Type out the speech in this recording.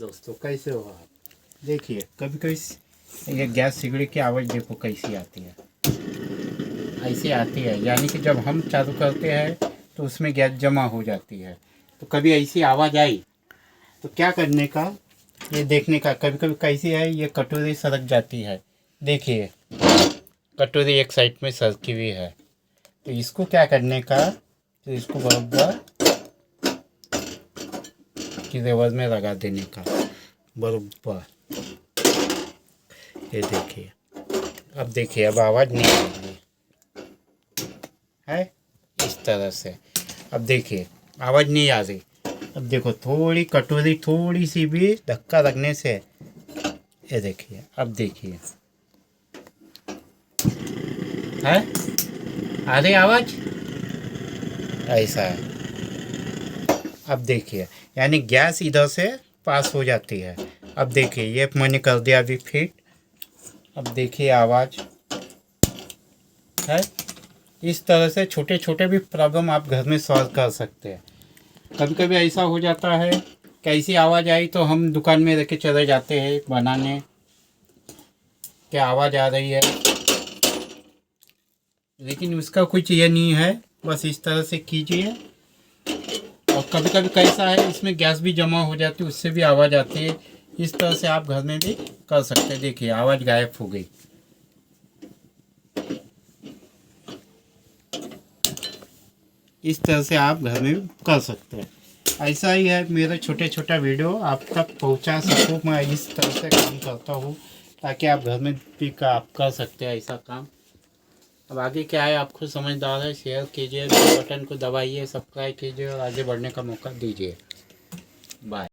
दोस्तों कैसे हो आप? देखिए कभी कभी ये गैस सिगड़ी की आवाज़ देखो कैसी आती है, ऐसी आती है। यानी कि जब हम चालू करते हैं तो उसमें गैस जमा हो जाती है। तो कभी ऐसी आवाज़ आई तो क्या करने का, ये देखने का। कभी कभी कैसी है, ये कटोरी सरक जाती है। देखिए कटोरी एक साइड में सरकी हुई है, तो इसको क्या करने का, तो इसको बराबर की रिवर्स में लगा देने का बराबर। ये देखिए, अब देखिए अब आवाज़ नहीं आ रही है इस तरह से। अब देखिए आवाज़ नहीं आ रही। अब देखो थोड़ी कटोरी थोड़ी सी भी धक्का लगने से, ये देखिए अब देखिए है आ रही आवाज़, ऐसा है। अब देखिए यानी गैस इधर से पास हो जाती है। अब देखिए ये मैंने कर दिया अभी फिट। अब देखिए आवाज़ है। इस तरह से छोटे छोटे भी प्रॉब्लम आप घर में सॉल्व कर सकते हैं। कभी कभी ऐसा हो जाता है कैसी आवाज़ आई तो हम दुकान में लेके चले जाते हैं बनाने, क्या आवाज़ आ रही है, लेकिन उसका कुछ ये नहीं है। बस इस तरह से कीजिए। और कभी कभी कैसा है इसमें गैस भी जमा हो जाती है, उससे भी आवाज़ आती है। इस तरह से आप घर में भी कर सकते हैं। देखिए आवाज़ गायब हो गई। इस तरह से आप घर में भी कर सकते हैं। ऐसा ही है, मेरा छोटे छोटा वीडियो आप तक पहुंचा सकूं, मैं इस तरह से काम करता हूं ताकि आप घर में भी आप कर सकते हैं ऐसा काम। अब आगे क्या है आपको समझदार है, शेयर कीजिए, बेल बटन को दबाइए, सब्सक्राइब कीजिए और आगे बढ़ने का मौका दीजिए। बाय।